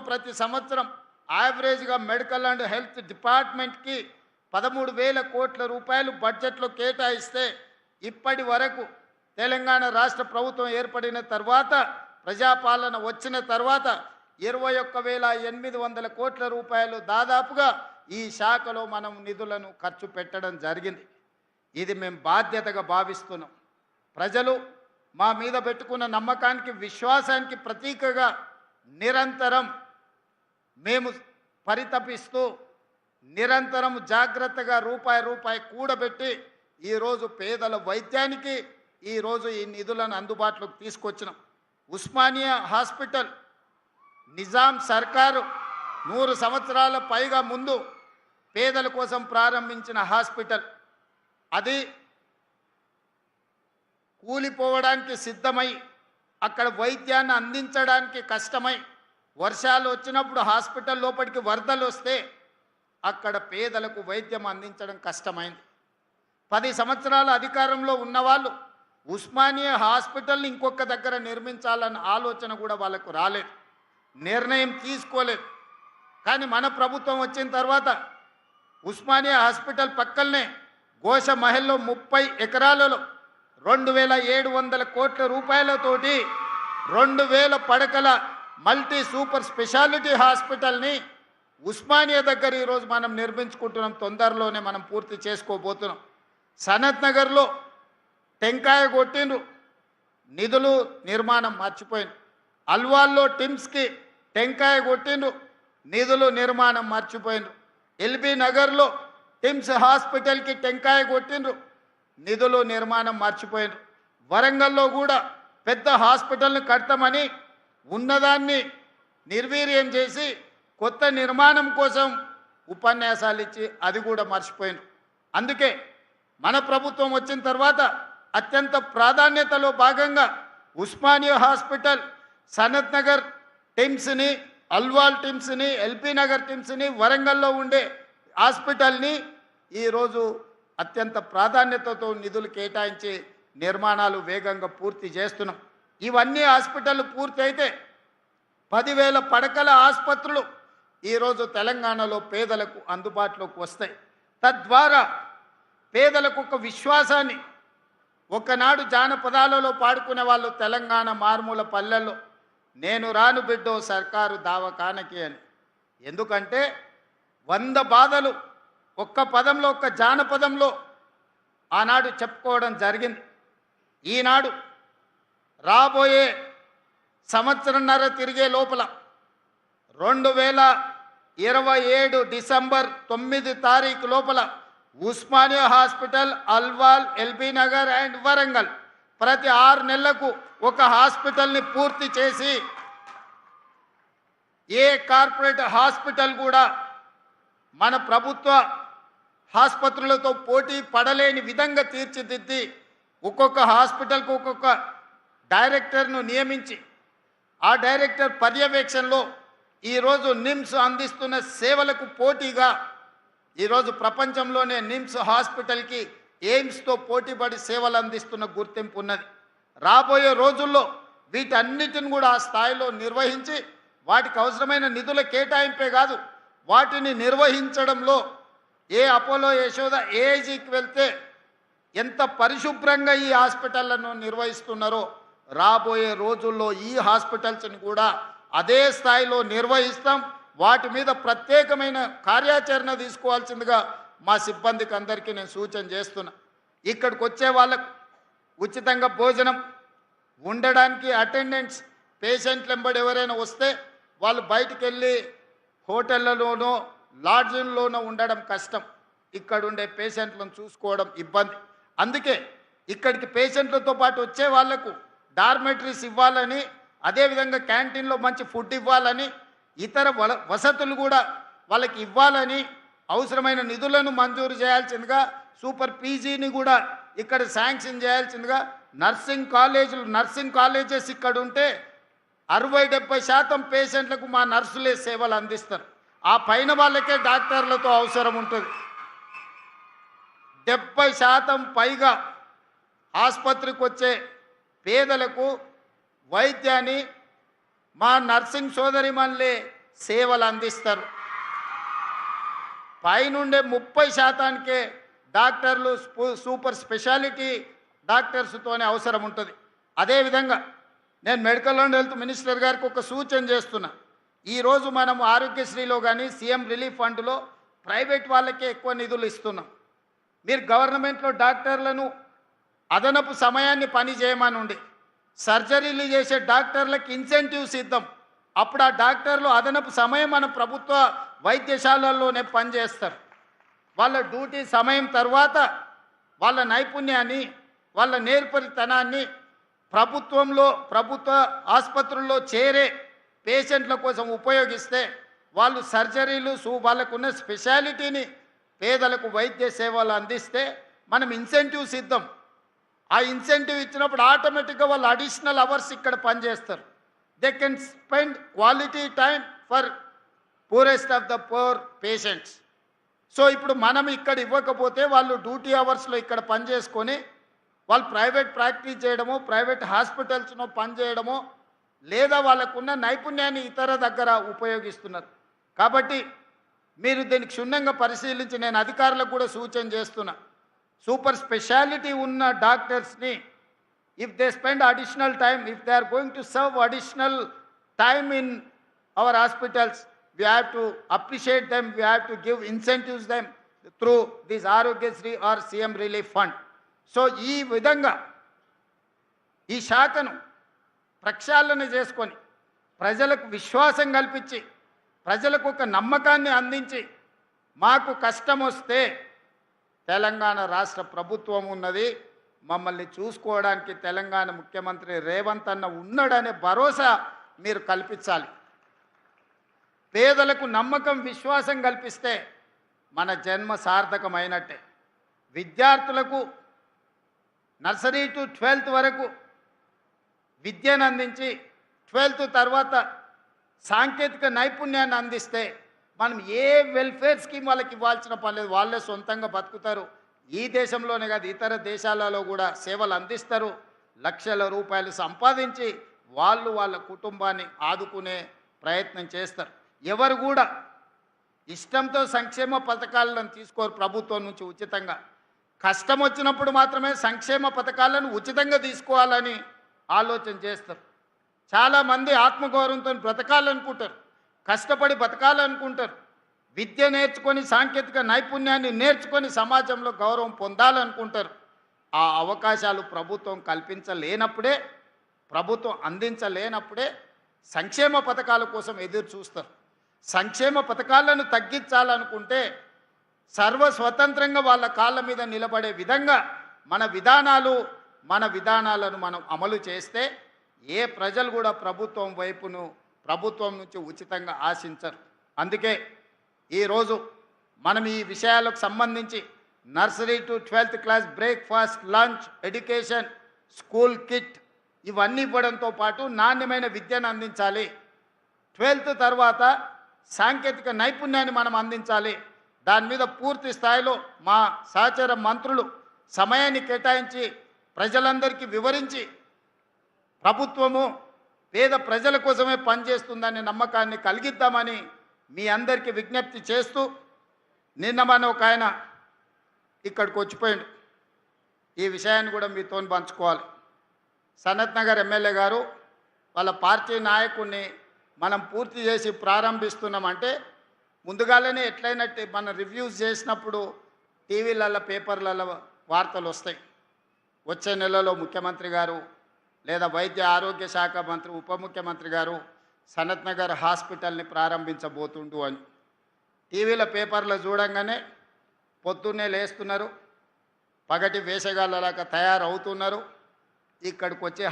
ప్రతి సంవత్సరం యావరేజ్గా మెడికల్ అండ్ హెల్త్ డిపార్ట్మెంట్కి 13,000 కోట్ల రూపాయలు బడ్జెట్లో కేటాయిస్తే ఇప్పటి వరకు తెలంగాణ రాష్ట్ర ప్రభుత్వం ఏర్పడిన తర్వాత ప్రజాపాలన వచ్చిన తర్వాత 21,800 కోట్ల రూపాయలు దాదాపుగా ఈ శాఖలో మనం నిధులను ఖర్చు పెట్టడం జరిగింది. ఇది మేము బాధ్యతగా భావిస్తున్నాం. ప్రజలు మా మీద పెట్టుకున్న నమ్మకానికి విశ్వాసానికి ప్రతీకగా నిరంతరం మేము పరితపిస్తూ నిరంతరం జాగ్రత్తగా రూపాయి కూడబెట్టి ఈరోజు పేదల వైద్యానికి ఈరోజు ఈ నిధులను అందుబాటులోకి తీసుకొచ్చినాం. ఉస్మానియా హాస్పిటల్ నిజాం సర్కారు 100 సంవత్సరాల పైగా ముందు పేదల కోసం ప్రారంభించిన హాస్పిటల్ అది కూలిపోవడానికి సిద్ధమై అక్కడ వైద్యాన్ని అందించడానికి కష్టమై వర్షాలు వచ్చినప్పుడు హాస్పిటల్ లోపలికి వరదలు వస్తే అక్కడ పేదలకు వైద్యం అందించడం కష్టమైంది. 10 సంవత్సరాల అధికారంలో ఉన్నవాళ్ళు ఉస్మానియా హాస్పిటల్ని ఇంకొక దగ్గర నిర్మించాలన్న ఆలోచన కూడా వాళ్ళకు రాలేదు, నిర్ణయం తీసుకోలేదు. కానీ మన ప్రభుత్వం వచ్చిన తర్వాత ఉస్మానియా హాస్పిటల్ పక్కనే గోష మహల్లో 30 ఎకరాలలో 2,700 కోట్ల రూపాయలతోటి 2,000 పడకల మల్టీ సూపర్ స్పెషాలిటీ హాస్పిటల్ని ఉస్మానియా దగ్గర ఈరోజు మనం నిర్మించుకుంటున్నాం. తొందరలోనే మనం పూర్తి చేసుకోబోతున్నాం. సనత్ నగర్లో టెంకాయ కొట్టిండ్రు, నిధులు నిర్మాణం మర్చిపోయిండ్రు. అల్వాల్లో టిమ్స్కి టెంకాయ కొట్టిండ్రు, నిధులు నిర్మాణం మర్చిపోయిండ్రు. ఎల్బీ నగర్లో టిమ్స్ హాస్పిటల్కి టెంకాయ కొట్టిండ్రు, నిధులు నిర్మాణం మర్చిపోయిండ్రు. వరంగల్లో కూడా పెద్ద హాస్పిటల్ని కడతామని ఉన్నదాన్ని నిర్వీర్యం చేసి కొత్త నిర్మాణం కోసం ఉపన్యాసాలు ఇచ్చి అది కూడా మర్చిపోయిండ్రు. అందుకే మన ప్రభుత్వం వచ్చిన తర్వాత అత్యంత ప్రాధాన్యతలో భాగంగా ఉస్మానియా హాస్పిటల్, సనత్ నగర్ టిమ్స్ని, అల్వాల్ టిమ్స్ని, ఎల్బీ నగర్ టిమ్స్ని, వరంగల్లో ఉండే హాస్పిటల్ని ఈరోజు అత్యంత ప్రాధాన్యతతో నిధులు కేటాయించి నిర్మాణాలు వేగంగా పూర్తి చేస్తున్నాం. ఇవన్నీ హాస్పిటల్ పూర్తి అయితే 10,000 పడకల ఆసుపత్రులు ఈరోజు తెలంగాణలో పేదలకు అందుబాటులోకి వస్తాయి. తద్వారా పేదలకు ఒక విశ్వాసాన్ని, ఒకనాడు జానపదాలలో పాడుకునే వాళ్ళు తెలంగాణ మారుమూల పల్లెల్లో నేను రాను బిడ్డో సర్కారు దావకానకి అని. ఎందుకంటే 100 బాధలు ఒక్క పదంలో, ఒక్క జానపదంలో ఆనాడు చెప్పుకోవడం జరిగింది. ఈనాడు రాబోయే సంవత్సరంన్నర తిరిగే లోపల 2027 డిసెంబర్ 9 తారీఖు లోపల Osmania hospital, Alwal, LB Nagar and Warangal ప్రతి 6 నెలలకు ఒక హాస్పిటల్ని పూర్తి చేసి ఏ కార్పొరేట్ హాస్పిటల్ కూడా మన ప్రభుత్వ ఆసుపత్రులతో పోటీ పడలేని విధంగా తీర్చిదిద్ది ఒక్కొక్క హాస్పిటల్కు ఒక్కొక్క డైరెక్టర్ను నియమించి ఆ డైరెక్టర్ పర్యవేక్షణలో ఈరోజు నిమ్స్ అందిస్తున్న సేవలకు పోటీగా ఈరోజు ప్రపంచంలోనే నిమ్స్ హాస్పిటల్కి ఎయిమ్స్తో పోటీపడి సేవలు అందిస్తున్న గుర్తింపు ఉన్నది. రాబోయే రోజుల్లో వీటన్నిటిని కూడా ఆ స్థాయిలో నిర్వహించి వాటికి అవసరమైన నిధుల కేటాయింపే కాదు, వాటిని నిర్వహించడంలో ఏ అపోలో, యశోద, ఏఐజీకి వెళ్తే ఎంత పరిశుభ్రంగా ఈ హాస్పిటళ్లను నిర్వహిస్తున్నారో రాబోయే రోజుల్లో ఈ హాస్పిటల్స్ని కూడా అదే స్థాయిలో నిర్వహిస్తాం. వాటి మీద ప్రత్యేకమైన కార్యాచరణ తీసుకోవాల్సిందిగా మా సిబ్బందికి అందరికీ నేను సూచన చేస్తున్నా. ఇక్కడికి వచ్చే వాళ్ళకు ఉచితంగా భోజనం, ఉండడానికి అటెండెంట్స్, పేషెంట్లు వెంబడి ఎవరైనా వస్తే వాళ్ళు బయటికి వెళ్ళి హోటళ్లలోనో లాడ్జిల్లోనో ఉండడం కష్టం, ఇక్కడ ఉండే పేషెంట్లను చూసుకోవడం ఇబ్బంది. అందుకే ఇక్కడికి పేషెంట్లతో పాటు వచ్చే వాళ్లకు డార్మెటరీస్ ఇవ్వాలని, అదేవిధంగా క్యాంటీన్లో మంచి ఫుడ్ ఇవ్వాలని, ఇతర వసతులు కూడా వాళ్ళకి ఇవ్వాలని అవసరమైన నిధులను మంజూరు చేయాల్సిందిగా, సూపర్ పీజీని కూడా ఇక్కడ శాంక్షన్ చేయాల్సిందిగా, నర్సింగ్ కాలేజెస్ ఇక్కడ ఉంటే 60-70% పేషెంట్లకు మా నర్సులే సేవలు అందిస్తారు. ఆ పైన వాళ్ళకే డాక్టర్లతో అవసరం ఉంటుంది. 70% పైగా ఆసుపత్రికి వచ్చే పేదలకు వైద్యాన్ని మా నర్సింగ్ సోదరిమణులే సేవలు అందిస్తారు. పైనుండే 30% డాక్టర్లు సూపర్ స్పెషాలిటీ డాక్టర్స్తోనే అవసరం ఉంటుంది. అదేవిధంగా నేను మెడికల్ అండ్ హెల్త్ మినిస్టర్ గారికి ఒక సూచన చేస్తున్నా. ఈరోజు మనం ఆరోగ్యశ్రీలో కానీ సీఎం రిలీఫ్ ఫండ్లో ప్రైవేట్ వాళ్ళకే ఎక్కువ నిధులు ఇస్తున్నాం. మీరు గవర్నమెంట్లో డాక్టర్లను అదనపు సమయాన్ని పని చేయమని ఉండి సర్జరీలు చేసే డాక్టర్లకు ఇన్సెంటివ్స్ ఇద్దాం. అప్పుడు ఆ డాక్టర్లు అదనపు సమయం మన ప్రభుత్వ వైద్యశాలల్లోనే పనిచేస్తారు. వాళ్ళ డ్యూటీ సమయం తర్వాత వాళ్ళ నైపుణ్యాన్ని వాళ్ళ నేర్పరితనాన్ని ప్రభుత్వ ఆసుపత్రుల్లో చేరే పేషెంట్ల కోసం ఉపయోగిస్తే వాళ్ళు సర్జరీలు వాళ్ళకున్న స్పెషాలిటీని పేదలకు వైద్య సేవలు అందిస్తే మనం ఇన్సెంటివ్స్ ఇద్దాం. ఆ ఇన్సెంటివ్ ఇచ్చినప్పుడు ఆటోమేటిక్గా వాళ్ళు అడిషనల్ అవర్స్ ఇక్కడ పనిచేస్తారు. They can spend quality time for poorest of the poor patients. So ఇప్పుడు మనం ఇక్కడ ఇవ్వకపోతే వాళ్ళు డ్యూటీ అవర్స్లో ఇక్కడ పనిచేసుకొని వాళ్ళు ప్రైవేట్ ప్రాక్టీస్ చేయడమో ప్రైవేట్ హాస్పిటల్స్లో పనిచేయడమో లేదా వాళ్ళకున్న నైపుణ్యాన్ని ఇతర దగ్గర ఉపయోగిస్తున్నారు. కాబట్టి మీరు దీనికి క్షుణ్ణంగా పరిశీలించి నేను అధికారులకు కూడా సూచన చేస్తున్నా. సూపర్ స్పెషాలిటీ ఉన్న డాక్టర్స్ని if they spend additional time, if they are going to serve additional time in our hospitals, we have to appreciate them, we have to give incentives them through this Arogyasri or CM Relief Fund. So ఈ విధంగా ఈ శాఖను ప్రక్షాళన చేసుకొని ప్రజలకు విశ్వాసం కల్పించి ప్రజలకు ఒక నమ్మకాన్ని అందించి మాకు కష్టం వస్తే తెలంగాణ రాష్ట్ర ప్రభుత్వం ఉన్నది, మమ్మల్ని చూసుకోవడానికి తెలంగాణ ముఖ్యమంత్రి రేవంత్ అన్న ఉన్నాడనే భరోసా మీరు కల్పించాలి. పేదలకు నమ్మకం విశ్వాసం కల్పిస్తే మన జన్మ సార్థకమైనట్టే. విద్యార్థులకు నర్సరీ టు 12th వరకు విద్యను అందించి 12th తర్వాత సాంకేతిక నైపుణ్యాన్ని అందిస్తే మనం ఏ వెల్ఫేర్ స్కీమ్ వాళ్ళకి ఇవ్వాల్సిన పని లేదు. వాళ్ళే సొంతంగా బతుకుతారు. ఈ దేశంలోనే కాదు ఇతర దేశాలలో కూడా సేవలు అందిస్తారు. లక్షల రూపాయలు సంపాదించి వాళ్ళ కుటుంబాన్ని ఆదుకునే ప్రయత్నం చేస్తారు. ఎవరు కూడా ఇష్టంతో సంక్షేమ పథకాలను తీసుకోరు ప్రభుత్వం నుంచి ఉచితంగా. కష్టం వచ్చినప్పుడు మాత్రమే సంక్షేమ పథకాలను ఉచితంగా తీసుకోవాలని ఆలోచన చేస్తారు. చాలామంది ఆత్మగౌరవంతో బ్రతకాలనుకుంటారు, కష్టపడి బతకాలనుకుంటారు, విద్య నేర్చుకొని సాంకేతిక నైపుణ్యాన్ని నేర్చుకొని సమాజంలో గౌరవం పొందాలనుకుంటారు. ఆ అవకాశాలు ప్రభుత్వం కల్పించలేనప్పుడే, ప్రభుత్వం అందించలేనప్పుడే సంక్షేమ పథకాల కోసం ఎదురు చూస్తారు. సంక్షేమ పథకాలను తగ్గించాలనుకుంటే సర్వస్వతంత్రంగా వాళ్ళ కాళ్ళ మీద నిలబడే విధంగా మన విధానాలను మనం అమలు చేస్తే ఏ ప్రజలు కూడా ప్రభుత్వం నుంచి ఉచితంగా ఆశించరు. అందుకే ఈరోజు మనం ఈ విషయాలకు సంబంధించి nursery to 12th class breakfast, lunch, education, school kit ఇవన్నీ ఇవ్వడంతో పాటు నాణ్యమైన విద్యను అందించాలి. 12th తర్వాత సాంకేతిక నైపుణ్యాన్ని మనం అందించాలి. దాని మీద పూర్తి స్థాయిలో మా సహచర మంత్రులు సమయాన్ని కేటాయించి ప్రజలందరికీ వివరించి ప్రభుత్వము పేద ప్రజల కోసమే పనిచేస్తుందనే నమ్మకాన్ని కలిగిద్దామని మీ అందరికీ విజ్ఞప్తి చేస్తూ, నిన్న మన ఒక ఆయన ఇక్కడికి వచ్చిపోయాడు. ఈ విషయాన్ని కూడా మీతో పంచుకోవాలి. సనత్ నగర్ ఎమ్మెల్యే గారు వాళ్ళ పార్టీ నాయకుడిని మనం పూర్తి చేసి ప్రారంభిస్తున్నామంటే ముందుగానే ఎట్లయినట్టు మనం రివ్యూస్ చేసినప్పుడు టీవీలలో పేపర్లలో వార్తలు వస్తాయి. వచ్చే నెలలో ముఖ్యమంత్రి గారు లేదా వైద్య ఆరోగ్య శాఖ మంత్రి ఉప ముఖ్యమంత్రి గారు సనత్ నగర్ హాస్పిటల్ని ప్రారంభించబోతుండు అని టీవీల పేపర్లో చూడంగానే పొద్దున్నే లేస్తున్నారు, పగటి వేసగాళ్ళలాగా తయారవుతున్నారు, ఇక్కడికి వచ్చి